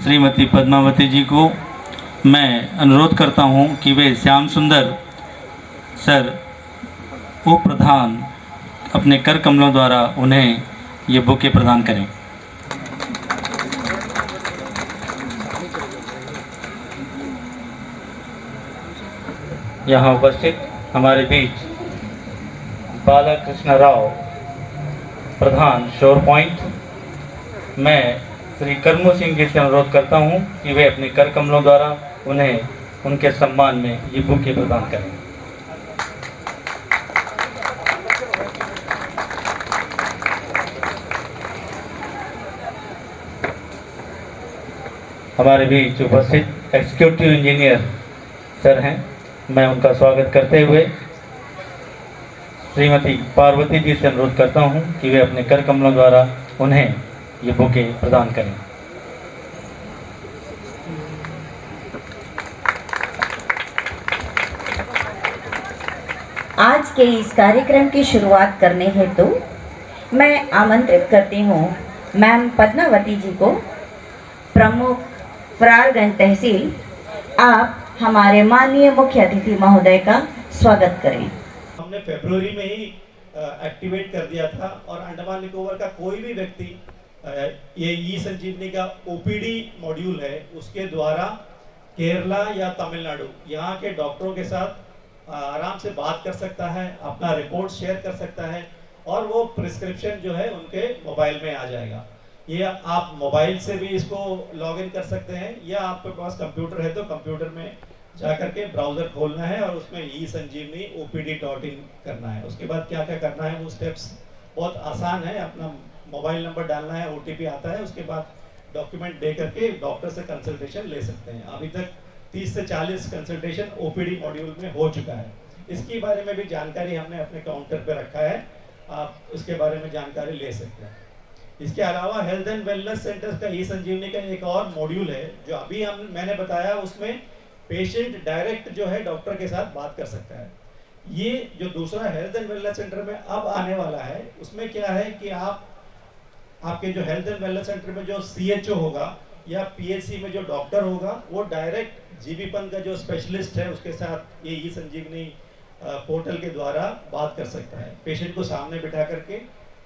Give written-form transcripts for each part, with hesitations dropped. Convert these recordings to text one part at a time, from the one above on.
श्रीमती पद्मावती जी को मैं अनुरोध करता हूं कि वे श्याम सुंदर सर उप प्रधान अपने कर कमलों द्वारा उन्हें ये बुके प्रदान करें। यहाँ उपस्थित हमारे बीच बालाकृष्ण राव प्रधान शोर पॉइंट, मैं श्री करमू सिंह जी से अनुरोध करता हूं कि वे अपने कर कमलों द्वारा उन्हें उनके सम्मान में ये बुके प्रदान करें। हमारे बीच उपस्थित एग्जीक्यूटिव इंजीनियर सर हैं, मैं उनका स्वागत करते हुए श्रीमती पार्वती जी से अनुरोध करता हूं कि वे अपने कर कमलों द्वारा उन्हें ये बुके प्रदान करें। आज के इस कार्यक्रम की शुरुआत करने हेतु मैं आमंत्रित करती हूँ मैम पद्मावती जी को, प्रमुख फरारगंज तहसील। आप हमारे माननीय मुख्य अतिथि महोदय का स्वागत करें। हमने फरवरी में ही एक्टिवेट कर दिया था और अंडमान निकोबार का कोई भी व्यक्ति ये ई संजीवनी का ओपीडी मॉड्यूल है उसके द्वारा केरला या तमिलनाडु यहाँ के डॉक्टरों के साथ आराम से बात कर सकता है, अपना रिपोर्ट शेयर कर सकता है और वो प्रिस्क्रिप्शन जो है उनके मोबाइल में आ जाएगा। ये आप मोबाइल से भी इसको लॉगिन कर सकते हैं या आपके पास कंप्यूटर है तो कंप्यूटर में जाकर के ब्राउज़र खोलना है और उसमें ई संजीवनी opd.in करना है। उसके बाद क्या क्या करना है वो स्टेप्स बहुत आसान है। अपना मोबाइल नंबर डालना है, OTP आता है, उसके बाद डॉक्यूमेंट दे करके डॉक्टर से कंसल्टेशन ले सकते हैं। अभी तक 30 से 40 कंसल्टेशन OPD मॉड्यूल में हो चुका है। इसके बारे में भी जानकारी हमने अपने काउंटर पर रखा है, आप इसके बारे में जानकारी ले सकते हैं। इसके अलावा हेल्थ एंड वेलनेस सेंटर्स का ई संजीवनी का एक और मॉड्यूल है जो अभी मैंने बताया, उसमें पेशेंट डायरेक्ट जो है डॉक्टर के साथ बात कर सकता है। ये जो दूसरा हेल्थ एंड वेलनेस सेंटर में अब आने वाला है उसमें क्या है कि आपके जो हेल्थ एंड वेलनेस सेंटर में जो CHO होगा या PHC में जो डॉक्टर होगा वो डायरेक्ट जीबीपन का जो स्पेशलिस्ट है उसके साथ ये ई संजीवनी पोर्टल के द्वारा बात कर सकता है। पेशेंट को सामने बिठा करके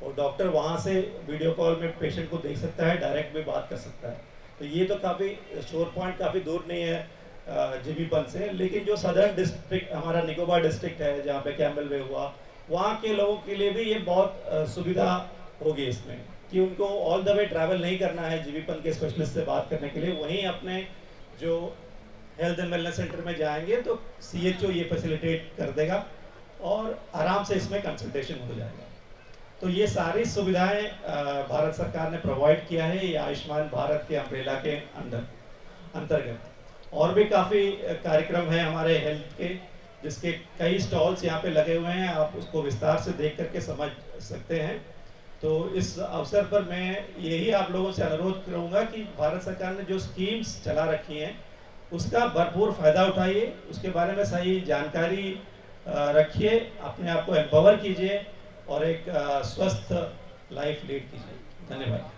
और डॉक्टर वहाँ से वीडियो कॉल में पेशेंट को देख सकता है, डायरेक्ट भी बात कर सकता है। तो ये तो काफ़ी शोर पॉइंट काफ़ी दूर नहीं है जीबीपन से, लेकिन जो सदर्न डिस्ट्रिक्ट हमारा निकोबार डिस्ट्रिक्ट है जहाँ पे कैम्बल वे हुआ, वहाँ के लोगों के लिए भी ये बहुत सुविधा होगी इसमें कि उनको ऑल द वे ट्रैवल नहीं करना है जीबीपन के स्पेशलिस्ट से बात करने के लिए। वहीं अपने जो हेल्थ एंड वेलनेस सेंटर में जाएंगे तो CHO ये फैसिलिटेट कर देगा और आराम से इसमें कंसल्टेशन हो जाएगा। तो ये सारी सुविधाएं भारत सरकार ने प्रोवाइड किया है ये आयुष्मान भारत के अम्ब्रेला के अंतर्गत। और भी काफ़ी कार्यक्रम है हमारे हेल्थ के जिसके कई स्टॉल्स यहाँ पे लगे हुए हैं, आप उसको विस्तार से देख करके समझ सकते हैं। तो इस अवसर पर मैं यही आप लोगों से अनुरोध करूँगा कि भारत सरकार ने जो स्कीम्स चला रखी हैं उसका भरपूर फ़ायदा उठाइए, उसके बारे में सही जानकारी रखिए, अपने आप को एम्पावर कीजिए और एक स्वस्थ लाइफ लीड कीजिए। धन्यवाद।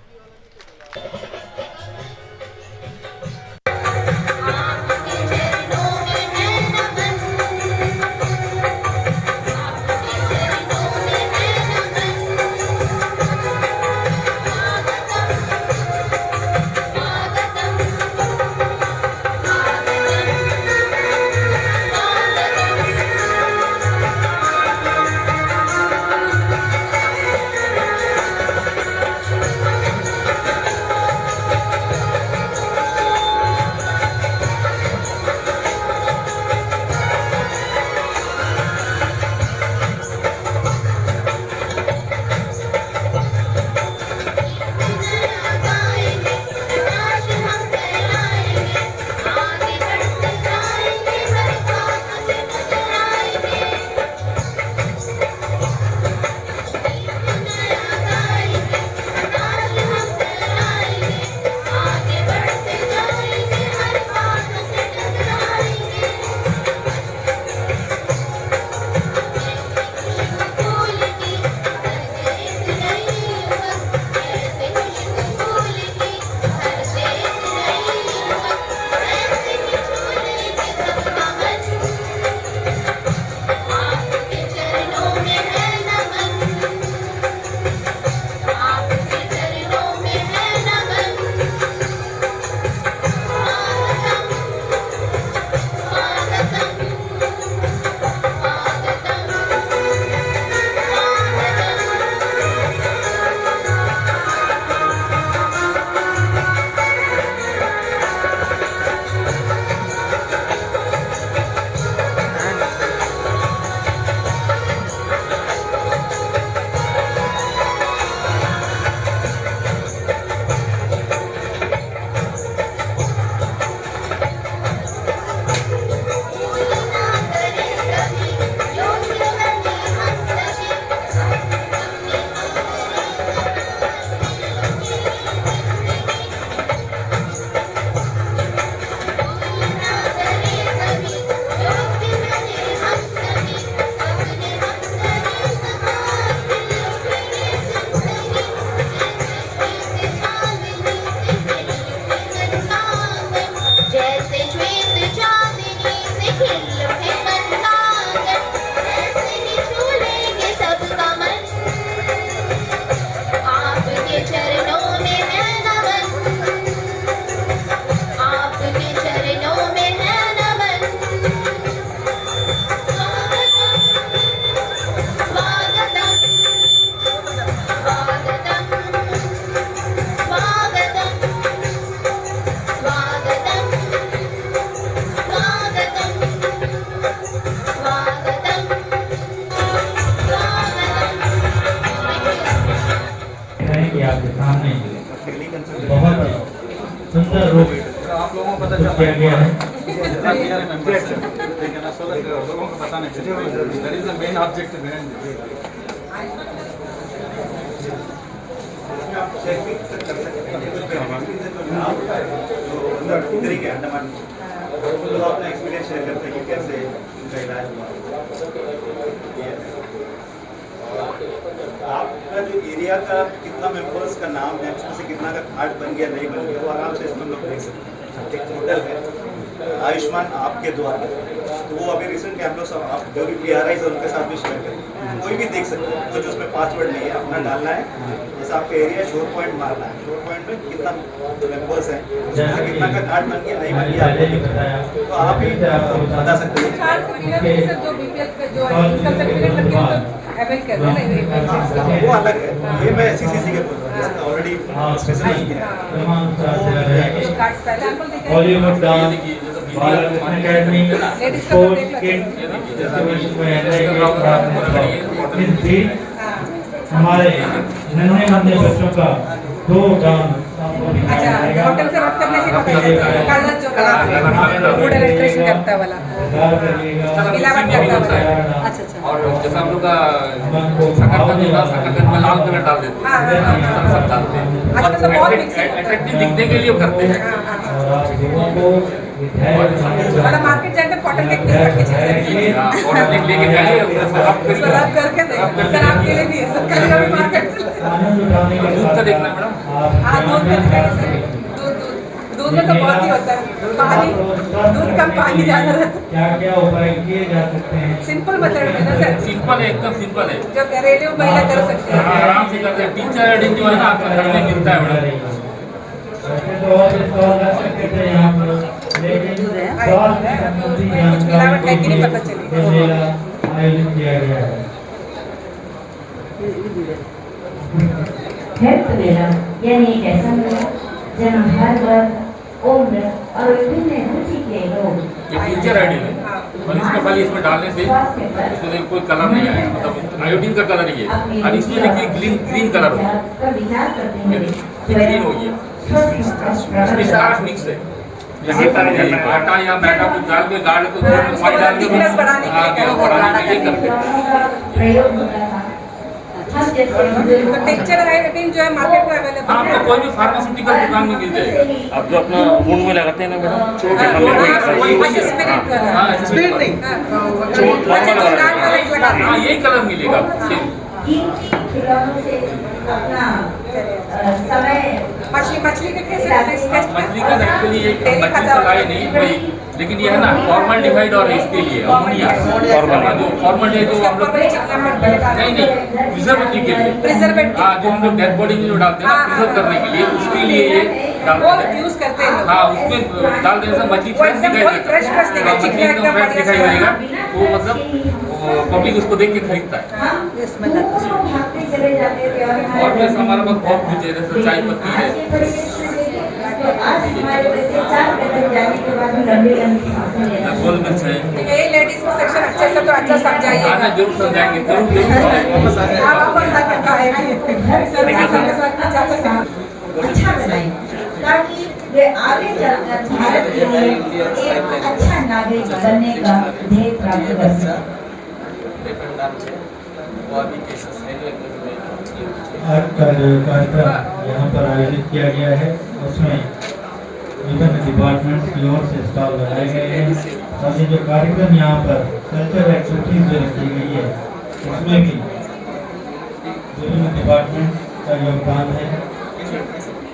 सुंदर रूप आप लोगों को पता किया गया है। लोगों को बताना चाहिए that is the main objective अपना एक्सपीरियंस शेयर करते हैं कि कैसे उनका इलाज हुआ। आपका जो एरिया का कितना मेंबर्स का नाम है, उसमें से कितना का कार्ड बन गया नहीं बन गया, वो आराम से इसमें हम लोग देख सकते हैं। एक होटल है आयुष्मान आपके द्वारा, तो वो अभी रिसेंटली हम लोग सब आप जो भी PRIs है उनके साथ भी शेयर करें, कोई भी देख सकते हैं। कुछ उसमें पासवर्ड नहीं है, अपना डालना है। जैसे आपका एरिया शोर पॉइंट मारना है, शोर पॉइंट में कितना मेंबर्स हैं, उसमें से कितना का कार्ड बन गया नहीं बन गया आपको, तो आप ही बता सकते हैं। वो अलग है, ये मैं CCC के बोल रहा हूँ, ऑलरेडी स्पेशलाइज किया है। Bollywood dance Bharat academy sports kit इस बीच हमारे नन्हे नन्हे बच्चों का 2 डांस आपको दिखाया जाएगा। होटल से बात करने से कलर जो फूड इलेक्ट्रिशियन करता है वाला मिलावट करता वाला। अच्छा और जैसा हम लोग का शकरकंद होता है, शकरकंद में लाल कलर डाल देते हैं, सब डालते हैं, आजकल तो बहुत मिक्स है। अट्रैक्टिव दिखने के लिए वो करते हैं। वाला मार्केट जाके कॉटन केक पीस करके चले ऑर्डर लेके जाइए, सलाद करके दे सर आपके लिए भी सर कल कभी मार्केट से दूध का देखना है मैडम। हाँ दूध में दिखाइए सर, दूध में तो बहुत ही होता है पानी, दूध कम पानी ज़्यादा रहता है। क्या क्या उपाय किए जा सकते हैं? सिंपल मेथड में ना सर, सिंपल है, एकदम सिंपल है, जो घरेलू महिला कर सकती है। आराम से करते हैं। टीचर एडिंग जो है ना आपका घर में मिलता है मैडम। तो और रख सकते थे यहाँ पर, लेकिन स्वास्थ्य संबंधी मिलावट है कि नहीं पता चली। ये मेला आयोजित किया गया है। हेल्थ मेला यानी एक ऐसा मेला जहाँ हर वर्ग, उम्र और विभिन्न रुचि के लोग ये टीचर एडिंग है और इसको खाली इसमें डालने से इसमें कोई कलर नहीं आएगा, मतलब आयोडीन का कलर ही है। और इसमें देखिए ग्रीन कलर हो, ग्रीन हो गया, इसमें स्टार्च मिक्स है। जैसे आटा या मैदा को डाल के गाढ़ को पानी डाल के thickness बढ़ाने के लिए बढ़ाने के लिए करते हैं। प्रयोग होता था। हम जैसे तो टेक्सचर आयोडीन जो है मार्केट में अवेलेबल हाँ, आपको कोई भी फार्मास्यूटिकल दुकान में मिल जाएगा। अब जो अपना वुंड में लगाते हैं ना मैडम, चोट है। वही स्पिरिट वाला। हाँ, स्पिरिट नहीं, चोट बच्चे तो लाल कलर लगा देते हैं। हाँ, यही कलर मिलेगा सेम। खिलौनों से अपना समय मछली के कैसे मछली का एक्चुअली एक मछली से लाए नहीं वही, लेकिन ये है ना फॉर्मल्डिहाइड और इसके लिए अमोनिया, जो फॉर्मल्डिहाइड जो हम लोग नहीं प्रिजर्वेटिव के लिए, प्रिजर्वेटिव हाँ जो हम लोग डेड बॉडी में जो डालते हैं ना प्रिजर्व करने के लिए, उसके लिए ये वो डालते हैं। यूज करते हैं लोग। हाँ, उसमें डाल देने से मछली वो फ्रेश एकदम दिखाई वही fresh fresh दिखाई, मछली चिकना एकदम एकदम फ्रेश बढ़िया दिखाई से। देगा, तो मतलब पब्लिक उसको देख के खरीदता है। इसमें लगता है। भागते चले जाते थे और प्लस हमारे पास बहुत कुछ है, जैसे चाय पत्ती है, तो आज हमारे बच्चे 4 कदम जाने के बाद लंबी लंबी सांसें ले रहे हैं। गोल मिर्च है। ये लेडीज का सेक्शन अच्छे से तो अच्छा समझाइएगा। हाँ, जरूर समझाएंगे, जरूर आप वापस आकर कहेंगे सर के साथ अच्छा लगा। अच्छा बनाएं ताकि वे आगे चलकर भारत के लिए एक अच्छा नागरिक बनने का ध्येय प्राप्त कर सकें। आज का जो कार्यक्रम यहाँ पर आयोजित किया गया है उसमें विभिन्न डिपार्टमेंट्स की ओर से स्टॉल लगाए गए हैं और ये जो कार्यक्रम यहाँ पर कल्चरल एक्टिविटीज जो रखी गई है उसमें भी विभिन्न डिपार्टमेंट का योगदान है।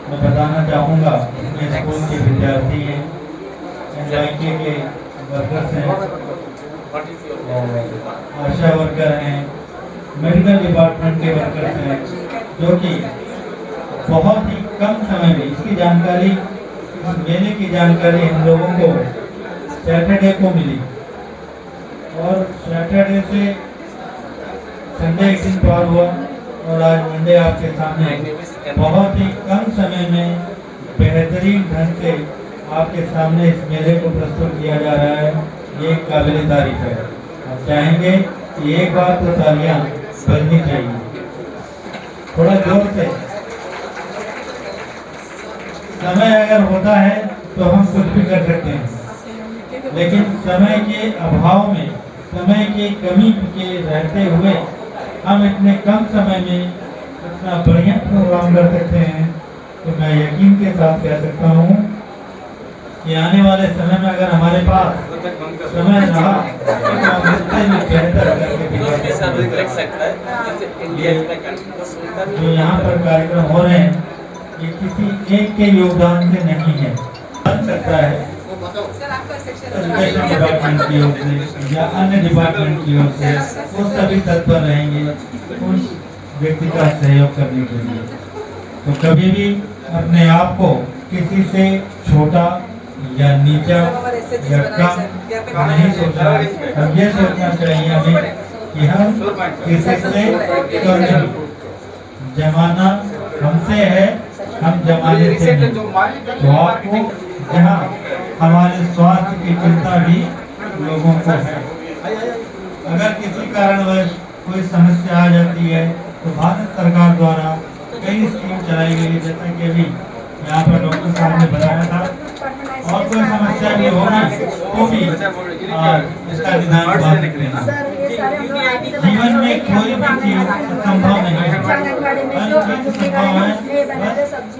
मैं बताना चाहूँगा अपने स्कूल के विद्यार्थी हैं, NYK के वर्कर्स हैं और आशा वर्कर हैं, मेडिकल डिपार्टमेंट के वर्कर्स हैं, जो कि बहुत ही कम समय में इसकी जानकारी, इस मेले की जानकारी हम लोगों को सैटरडे को मिली और सैटरडे से संडे एक दिन पार हुआ और आज मंडे आपके सामने बहुत ही कम समय में बेहतरीन ढंग से आपके सामने इस मेले को प्रस्तुत किया जा रहा है। ये काबिल तारीफ है। आप चाहेंगे कि एक बार तो तालियां बजनी चाहिए, थोड़ा जोर से। समय अगर होता है तो हम कुछ भी कर सकते हैं, लेकिन समय के अभाव में, समय की कमी के रहते हुए हम इतने कम समय में इतना बढ़िया प्रोग्राम कर सकते हैं। तो मैं यकीन के साथ कह सकता हूँ कि आने वाले समय में अगर हमारे पास समय रहा तो हम इससे भी बेहतर करके दिखा सकते हैं। जो यहाँ पर कार्यक्रम हो रहे हैं ये किसी एक के योगदान से नहीं है, बन सकता है एजुकेशन डिपार्टमेंट की ओर से या अन्य डिपार्टमेंट की ओर से, वो सभी तत्पर रहेंगे उस व्यक्ति का सहयोग करने के लिए। तो कभी भी अपने आप को किसी से छोटा या नीचा या कम नहीं सोचना, अब ये सोचना चाहिए हमें कि हम किसी से कम नहीं, जमाना हमसे है, हम जमाने से नहीं। तो आपको यहाँ हमारे स्वास्थ्य की चिंता भी लोगों को है। अगर किसी कारणवश कोई समस्या आ जाती है तो भारत सरकार द्वारा कई स्कीम चलाई गई, जैसा कि अभी यहाँ पर डॉक्टर साहब ने बताया था। और कोई समस्या भी होगी तो भी इसका निदान जीवन में कोई भी चीज संभव नहीं है,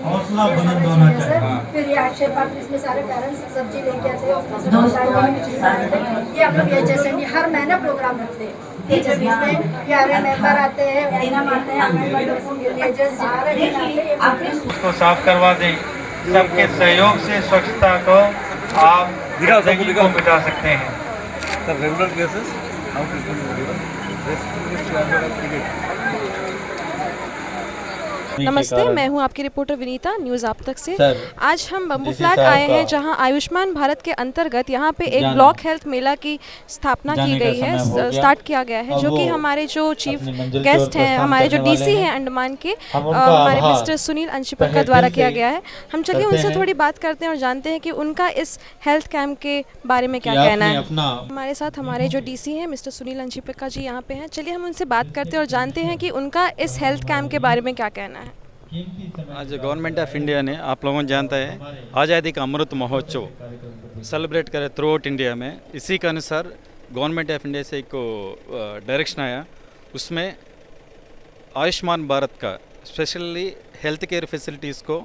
हौसला बुलंद होना चाहिए। फिर ये अक्षय पात्र इसमें सारे पेरेंट्स सब्जी लेके आते हैं। ये हम लोग जैसे हर महीना प्रोग्राम रखते हैं, मेंबर आते हैं, उसको साफ करवा दें। सबके सहयोग से स्वच्छता को आप जिंदगी को मिटा सकते हैं। सर रेगुलर केसेस हाउ नमस्ते, मैं हूं आपकी रिपोर्टर विनीता, न्यूज़ आप तक से। आज हम बम्बू फ्लैट आए हैं जहां आयुष्मान भारत के अंतर्गत यहां पे एक ब्लॉक हेल्थ मेला की स्थापना की गई है, स्टार्ट किया गया है, जो कि हमारे जो चीफ गेस्ट हैं, हमारे जो डीसी हैं अंडमान के, हमारे मिस्टर सुनील अंशिपक का द्वारा किया गया है। हम चलिए उनसे थोड़ी बात करते हैं और जानते हैं कि उनका इस हेल्थ कैंप के बारे में क्या कहना है। हमारे साथ हमारे जो डीसी हैं मिस्टर सुनील अंशिपक जी यहाँ पे हैं। चलिए हम उनसे बात करते हैं और जानते हैं कि उनका इस हेल्थ कैंप के बारे में क्या कहना है। आज गवर्नमेंट ऑफ इंडिया ने, आप लोगों को जानता है, आज़ादी का अमृत महोत्सव सेलिब्रेट करे थ्रू आउट इंडिया में। इसी के अनुसार गवर्नमेंट ऑफ इंडिया से एक डायरेक्शन आया, उसमें आयुष्मान भारत का स्पेशली हेल्थ केयर फैसिलिटीज़ को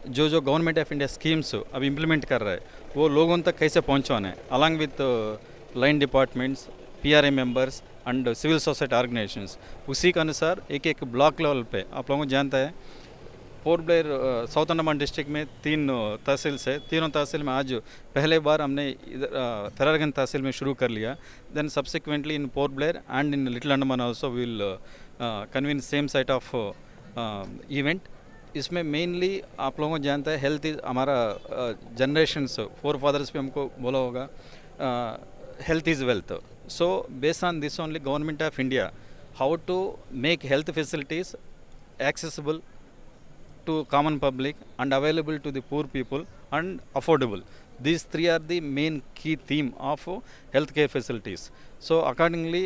जो गवर्नमेंट ऑफ इंडिया स्कीम्स अभी इम्प्लीमेंट कर रहा है वो लोगों तक कैसे पहुँचवाना है, along with line departments, PRA members and civil society organisations. उसी के अनुसार एक ब्लॉक लेवल पे, आप लोगों को जानता है, port Blair south Andaman district में 3 तहसील से, तीनों तहसील में आज पहले बार हमने इधर थरारगंज तहसील में शुरू कर लिया। Then subsequently in Port Blair and in Little Andaman also will convene same site of event. इसमें मेनली आप लोगों को जानता है हेल्थ इज हमारा जनरेशन्स, फोर फादर्स पे हमको बोला होगा, health is wealth. So based on this only government of India how to make health facilities accessible to common public and available to the poor people and affordable. These three are the main key theme of healthcare facilities. So accordingly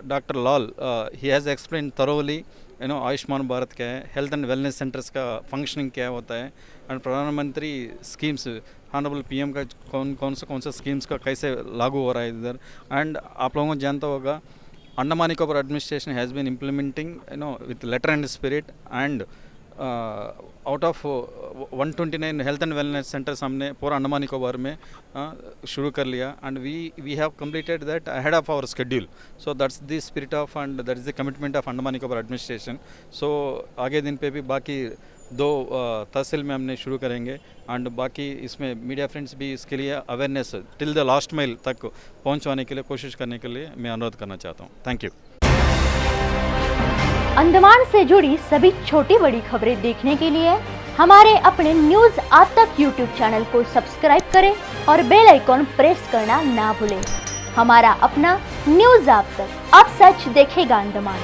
Dr. Lal he has explained thoroughly Ayushman Bharat क्या है, health and wellness centres का functioning क्या होता है, and प्रधानमंत्री schemes, honourable PM का कौन सा स्कीम्स का कैसे लागू हो रहा है इधर। एंड आप लोगों को जानता होगा Andaman Nicobar administration has been implementing with letter and spirit, and out of 129 health and wellness centres हमने पूरा अंडमान निकोबार में शुरू कर लिया, and we have completed that ahead of our schedule. So that's the spirit of and that is the commitment of Andaman Nicobar administration. So आगे दिन पे भी बाकी 2 तहसील में हमने शुरू करेंगे, एंड बाकी इसमें मीडिया फ्रेंड्स भी इसके लिए awareness till the last mile तक पहुंचवाने के लिए कोशिश करने के लिए मैं अनुरोध करना चाहता हूँ। Thank you. अंडमान से जुड़ी सभी छोटी बड़ी खबरें देखने के लिए हमारे अपने न्यूज़ आप तक यूट्यूब चैनल को सब्सक्राइब करें और बेल आइकॉन प्रेस करना ना भूलें। हमारा अपना न्यूज़ आप तक, अब सच देखेगा अंडमान।